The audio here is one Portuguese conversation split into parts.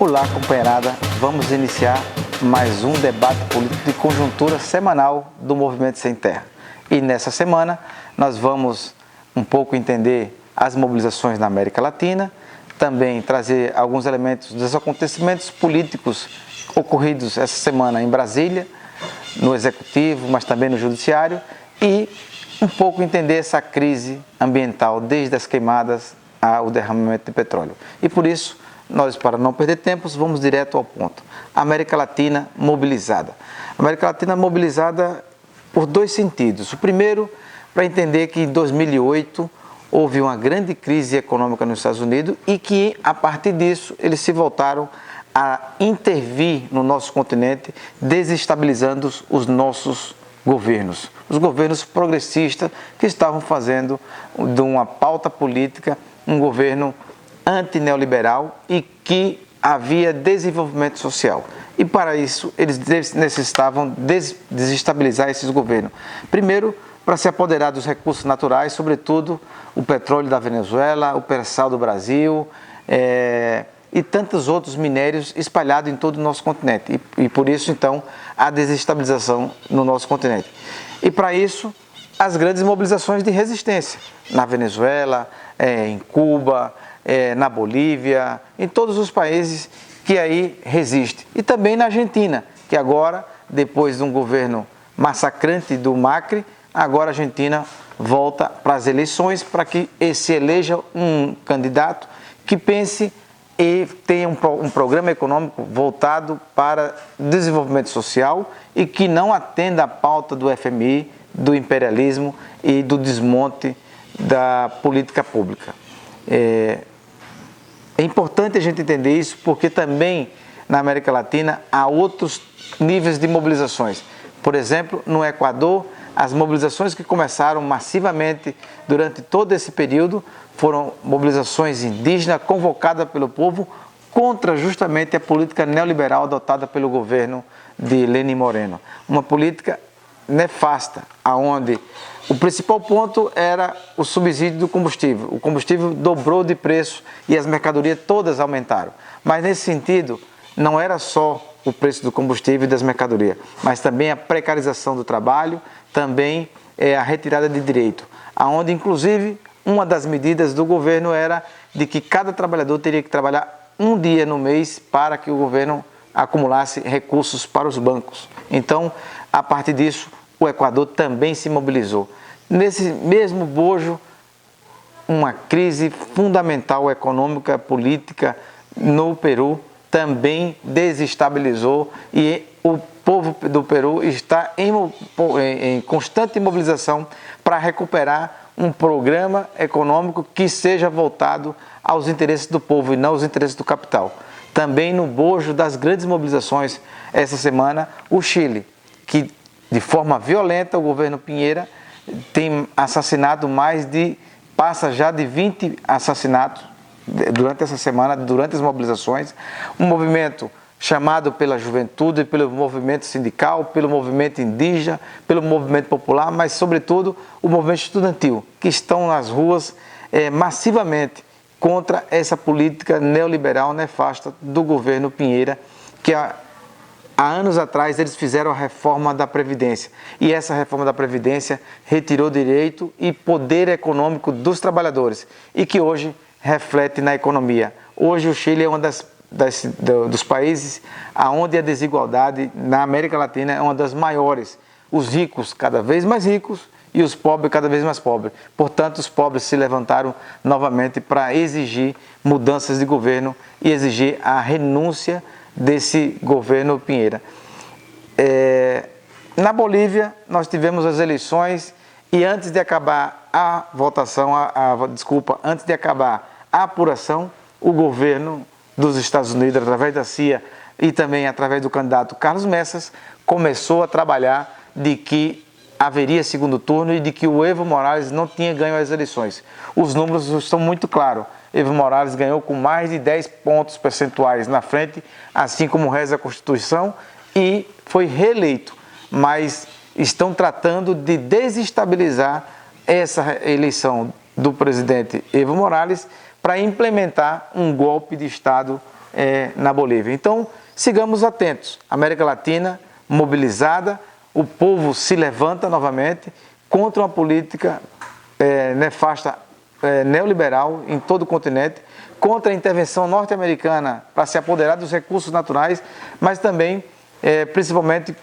Olá, companheirada, vamos iniciar mais um debate político de conjuntura semanal do Movimento Sem Terra. E nessa semana nós vamos um pouco entender as mobilizações na América Latina, também trazer alguns elementos dos acontecimentos políticos ocorridos essa semana em Brasília, no Executivo, mas também no Judiciário, e um pouco entender essa crise ambiental, desde as queimadas ao derramamento de petróleo. E por isso, nós, para não perder tempo, vamos direto ao ponto. América Latina mobilizada. América Latina mobilizada por dois sentidos. O primeiro, para entender que em 2008 houve uma grande crise econômica nos Estados Unidos e que, a partir disso, eles se voltaram a intervir no nosso continente, desestabilizando os nossos governos. Os governos progressistas que estavam fazendo de uma pauta política um governo antineoliberal e que havia desenvolvimento social. E para isso, eles necessitavam desestabilizar esses governos. Primeiro, para se apoderar dos recursos naturais, sobretudo o petróleo da Venezuela, o pré-sal do Brasil e tantos outros minérios espalhados em todo o nosso continente. E por isso, então, a desestabilização no nosso continente. E para isso, as grandes mobilizações de resistência na Venezuela, em Cuba, na Bolívia, em todos os países que aí resistem. E também na Argentina, que agora, depois de um governo massacrante do Macri, agora a Argentina volta para as eleições para que se eleja um candidato que pense e tenha um programa econômico voltado para desenvolvimento social e que não atenda à pauta do FMI, do imperialismo e do desmonte da política pública. É importante a gente entender isso porque também na América Latina há outros níveis de mobilizações. Por exemplo, no Equador, as mobilizações que começaram massivamente durante todo esse período foram mobilizações indígenas convocadas pelo povo contra justamente a política neoliberal adotada pelo governo de Lenín Moreno. Uma política nefasta, onde o principal ponto era o subsídio do combustível. O combustível dobrou de preço e as mercadorias todas aumentaram. Mas nesse sentido, não era só o preço do combustível e das mercadorias, mas também a precarização do trabalho, também a retirada de direito, onde inclusive uma das medidas do governo era de que cada trabalhador teria que trabalhar um dia no mês para que o governo acumulasse recursos para os bancos. Então, a partir disso, o Equador também se mobilizou. Nesse mesmo bojo, uma crise fundamental econômica, política no Peru também desestabilizou e o povo do Peru está em constante mobilização para recuperar um programa econômico que seja voltado aos interesses do povo e não aos interesses do capital. Também no bojo das grandes mobilizações essa semana, o Chile, que de forma violenta o governo Piñera tem assassinado passa já de 20 assassinatos durante essa semana, durante as mobilizações, um movimento chamado pela juventude, pelo movimento sindical, pelo movimento indígena, pelo movimento popular, mas sobretudo o movimento estudantil, que estão nas ruas massivamente contra essa política neoliberal nefasta do governo Piñera, que há anos atrás eles fizeram a reforma da Previdência e essa reforma da Previdência retirou direito e poder econômico dos trabalhadores e que hoje reflete na economia. Hoje o Chile é uma dos países onde a desigualdade na América Latina é uma das maiores. Os ricos cada vez mais ricos e os pobres cada vez mais pobres. Portanto, os pobres se levantaram novamente para exigir mudanças de governo e exigir a renúncia desse governo Piñera. Na Bolívia, nós tivemos as eleições e antes de acabar a votação, antes de acabar a apuração, o governo dos Estados Unidos, através da CIA e também através do candidato Carlos Messas, começou a trabalhar de que haveria segundo turno e de que o Evo Morales não tinha ganho as eleições. Os números estão muito claros. Evo Morales ganhou com mais de 10 pontos percentuais na frente, assim como reza a Constituição, e foi reeleito. Mas estão tratando de desestabilizar essa eleição do presidente Evo Morales para implementar um golpe de Estado na Bolívia. Então, sigamos atentos. América Latina mobilizada, o povo se levanta novamente contra uma política nefasta, neoliberal em todo o continente, contra a intervenção norte-americana para se apoderar dos recursos naturais, mas também, principalmente,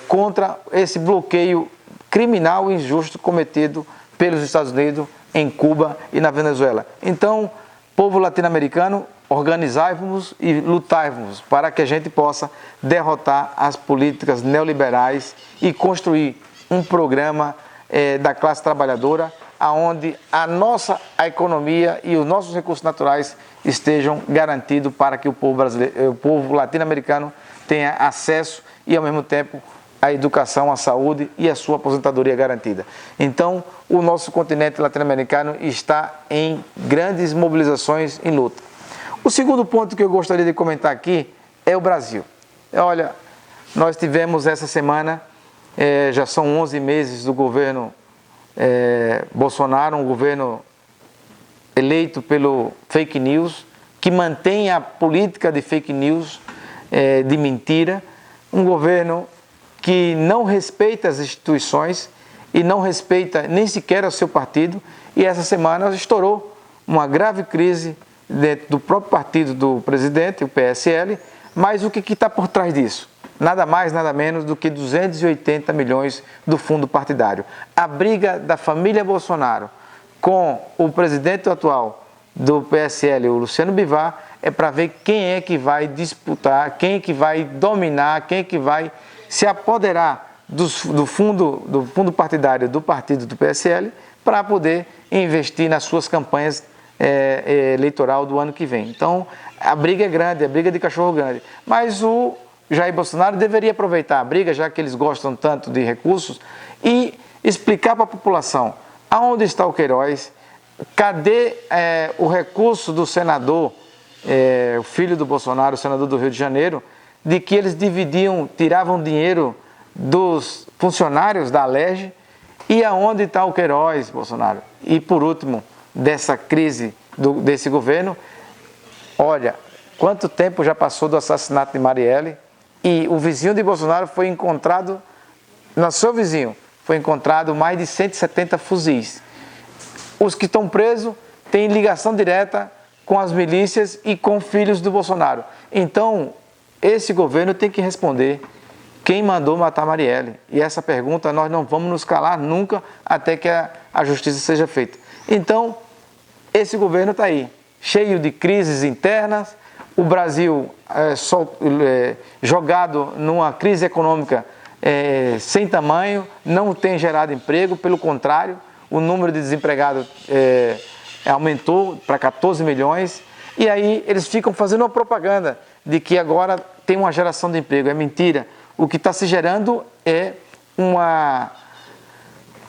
contra esse bloqueio criminal e injusto cometido pelos Estados Unidos em Cuba e na Venezuela. Então, povo latino-americano, organizai-vos e lutai-vos para que a gente possa derrotar as políticas neoliberais e construir um programa da classe trabalhadora onde a economia e os nossos recursos naturais estejam garantidos para que o povo latino-americano tenha acesso e, ao mesmo tempo, a educação, a saúde e a sua aposentadoria garantida. Então, o nosso continente latino-americano está em grandes mobilizações em luta. O segundo ponto que eu gostaria de comentar aqui é o Brasil. Olha, nós tivemos essa semana, já são 11 meses do governo Bolsonaro, um governo eleito pelo fake news, que mantém a política de fake news, de mentira, um governo que não respeita as instituições e não respeita nem sequer o seu partido, e essa semana estourou uma grave crise dentro do próprio partido do presidente, o PSL, mas o que está por trás disso? Nada mais, nada menos do que 280 milhões do fundo partidário. A briga da família Bolsonaro com o presidente atual do PSL, o Luciano Bivar, é para ver quem é que vai disputar, quem é que vai dominar, quem é que vai se apoderar do fundo partidário do partido do PSL para poder investir nas suas campanhas eleitoral do ano que vem. Então, a briga é grande, a briga de cachorro grande. Mas o Jair Bolsonaro deveria aproveitar a briga, já que eles gostam tanto de recursos, e explicar para a população aonde está o Queiroz, cadê o recurso do senador, o filho do Bolsonaro, o senador do Rio de Janeiro, de que eles tiravam dinheiro dos funcionários da Alerj, e aonde está o Queiroz, Bolsonaro? E por último, dessa crise desse governo, olha, quanto tempo já passou do assassinato de Marielle e o vizinho de Bolsonaro foi encontrado, no seu vizinho, foi encontrado mais de 170 fuzis. Os que estão presos têm ligação direta com as milícias e com filhos do Bolsonaro. Então, esse governo tem que responder quem mandou matar Marielle. E essa pergunta nós não vamos nos calar nunca até que a justiça seja feita. Então, esse governo está aí, cheio de crises internas, o Brasil jogado numa crise econômica sem tamanho, não tem gerado emprego, pelo contrário, o número de desempregados aumentou para 14 milhões, e aí eles ficam fazendo uma propaganda de que agora tem uma geração de emprego. É mentira. O que está se gerando é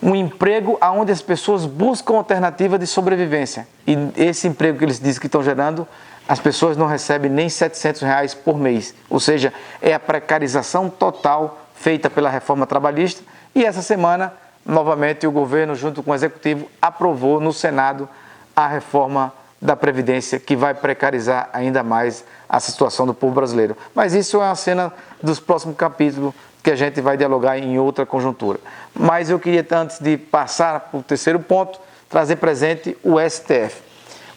um emprego onde as pessoas buscam alternativa de sobrevivência. E esse emprego que eles dizem que estão gerando, as pessoas não recebem nem R$700 por mês. Ou seja, é a precarização total feita pela reforma trabalhista. E essa semana, novamente, o governo, junto com o executivo, aprovou no Senado a reforma da Previdência, que vai precarizar ainda mais a situação do povo brasileiro. Mas isso é uma cena dos próximos capítulos que a gente vai dialogar em outra conjuntura. Mas eu queria, antes de passar para o terceiro ponto, trazer presente o STF.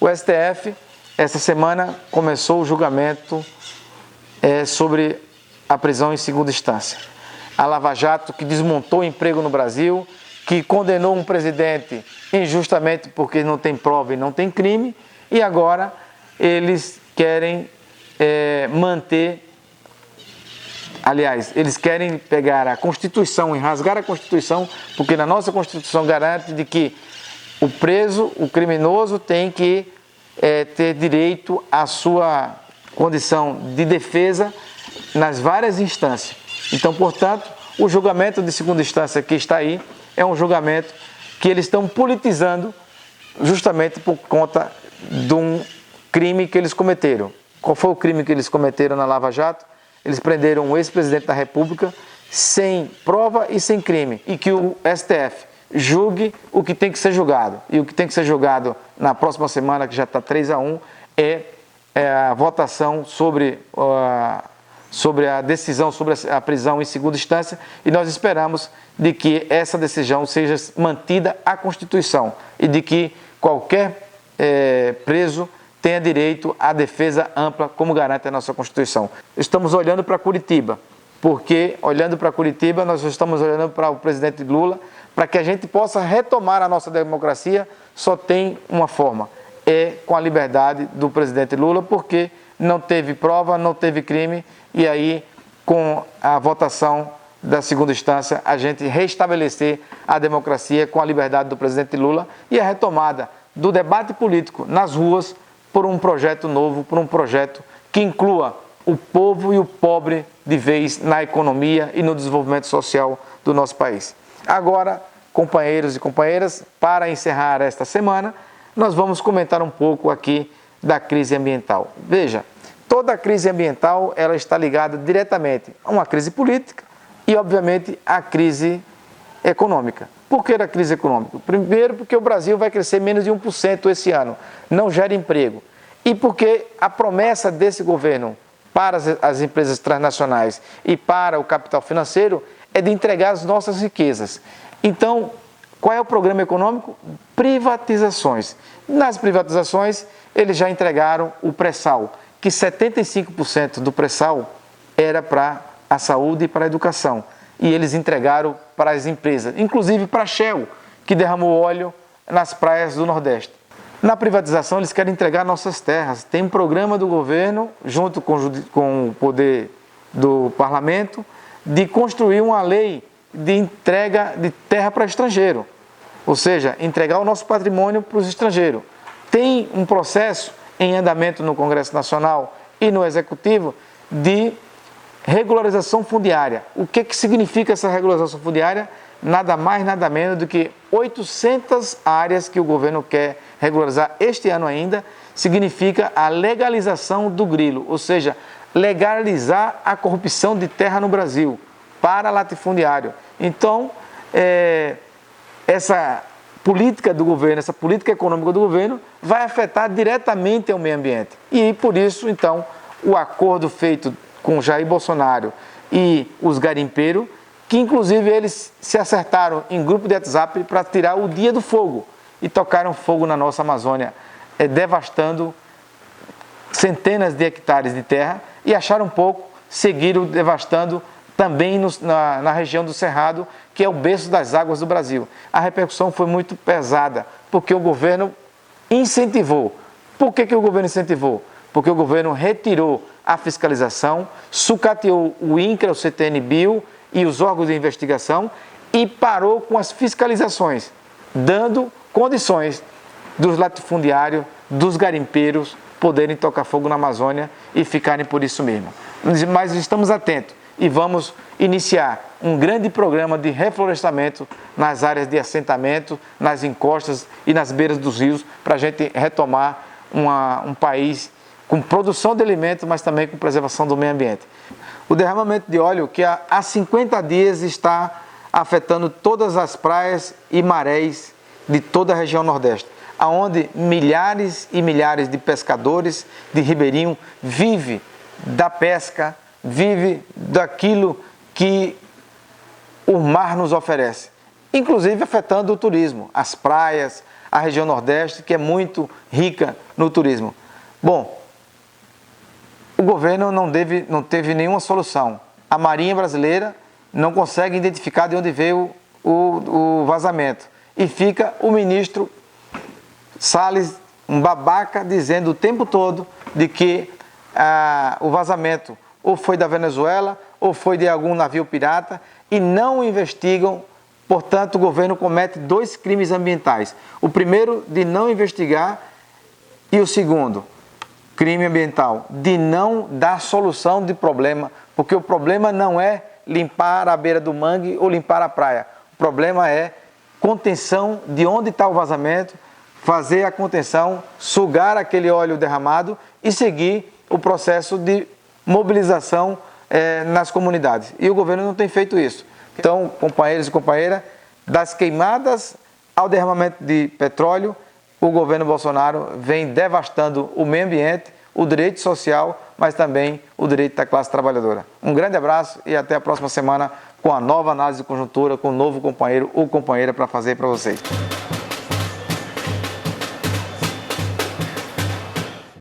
O STF, essa semana, começou o julgamento sobre a prisão em segunda instância. A Lava Jato, que desmontou o emprego no Brasil, que condenou um presidente injustamente porque não tem prova e não tem crime, e agora eles querem manter. Aliás, eles querem pegar a Constituição e rasgar a Constituição, porque na nossa Constituição garante de que o preso, o criminoso, tem que ter direito à sua condição de defesa nas várias instâncias. Então, portanto, o julgamento de segunda instância que está aí é um julgamento que eles estão politizando justamente por conta de um crime que eles cometeram. Qual foi o crime que eles cometeram na Lava Jato? Eles prenderam o ex-presidente da República sem prova e sem crime. E que o STF julgue o que tem que ser julgado. E o que tem que ser julgado na próxima semana, que já está 3-1, é a votação sobre a decisão sobre a prisão em segunda instância, e nós esperamos de que essa decisão seja mantida à Constituição e de que qualquer preso tenha direito à defesa ampla, como garante a nossa Constituição. Estamos olhando para Curitiba, porque olhando para Curitiba nós estamos olhando para o presidente Lula, para que a gente possa retomar a nossa democracia. Só tem uma forma, com a liberdade do presidente Lula, porque não teve prova, não teve crime, e aí com a votação da segunda instância a gente restabelecer a democracia com a liberdade do presidente Lula e a retomada do debate político nas ruas por um projeto novo, por um projeto que inclua o povo e o pobre de vez na economia e no desenvolvimento social do nosso país. Agora, companheiros e companheiras, para encerrar esta semana, nós vamos comentar um pouco aqui da crise ambiental. Veja, toda a crise ambiental ela está ligada diretamente a uma crise política e, obviamente, à crise econômica. Por que a crise econômica? Primeiro, porque o Brasil vai crescer menos de 1% esse ano, não gera emprego. E porque a promessa desse governo para as empresas transnacionais e para o capital financeiro é de entregar as nossas riquezas. Então, qual é o programa econômico? Privatizações. Nas privatizações, eles já entregaram o pré-sal, que 75% do pré-sal era para a saúde e para a educação. E eles entregaram para as empresas, inclusive para a Shell, que derramou óleo nas praias do Nordeste. Na privatização, eles querem entregar nossas terras. Tem um programa do governo, junto com o poder do parlamento, de construir uma lei de entrega de terra para estrangeiro. Ou seja, entregar o nosso patrimônio para os estrangeiros. Tem um processo em andamento no Congresso Nacional e no Executivo de regularização fundiária. O que significa essa regularização fundiária? Nada mais, nada menos do que 800 áreas que o governo quer regularizar este ano ainda, significa a legalização do grilo, ou seja, legalizar a corrupção de terra no Brasil para latifundiário. Então, essa política do governo, essa política econômica do governo vai afetar diretamente o meio ambiente. E por isso, então, o acordo feito com Jair Bolsonaro e os garimpeiros, que inclusive eles se acertaram em grupo de WhatsApp para tirar o dia do fogo e tocaram fogo na nossa Amazônia, devastando centenas de hectares de terra, e acharam pouco, seguiram devastando também na região do Cerrado, que é o berço das águas do Brasil. A repercussão foi muito pesada, porque o governo incentivou. Por que o governo incentivou? Porque o governo retirou a fiscalização, sucateou o INCRA, o CTN-Bio e os órgãos de investigação e parou com as fiscalizações, dando condições dos latifundiários, dos garimpeiros poderem tocar fogo na Amazônia e ficarem por isso mesmo. Mas estamos atentos e vamos iniciar um grande programa de reflorestamento nas áreas de assentamento, nas encostas e nas beiras dos rios, para a gente retomar um país com produção de alimentos, mas também com preservação do meio ambiente. O derramamento de óleo, que há 50 dias está afetando todas as praias e marés de toda a região Nordeste, onde milhares e milhares de pescadores de ribeirinho vivem da pesca, vivem daquilo que o mar nos oferece, inclusive afetando o turismo, as praias, a região Nordeste, que é muito rica no turismo. Bom, o governo não teve nenhuma solução. A Marinha Brasileira não consegue identificar de onde veio o vazamento. E fica o ministro Salles, um babaca, dizendo o tempo todo de que o vazamento ou foi da Venezuela ou foi de algum navio pirata, e não investigam. Portanto, o governo comete 2 crimes ambientais. O primeiro, de não investigar, e o segundo, crime ambiental, de não dar solução de problema, porque o problema não é limpar a beira do mangue ou limpar a praia. O problema é contenção de onde está o vazamento, fazer a contenção, sugar aquele óleo derramado e seguir o processo de mobilização nas comunidades. E o governo não tem feito isso. Então, companheiros e companheiras, das queimadas ao derramamento de petróleo, o governo Bolsonaro vem devastando o meio ambiente, o direito social, mas também o direito da classe trabalhadora. Um grande abraço e até a próxima semana com a nova análise de conjuntura, com um novo companheiro ou companheira para fazer para vocês.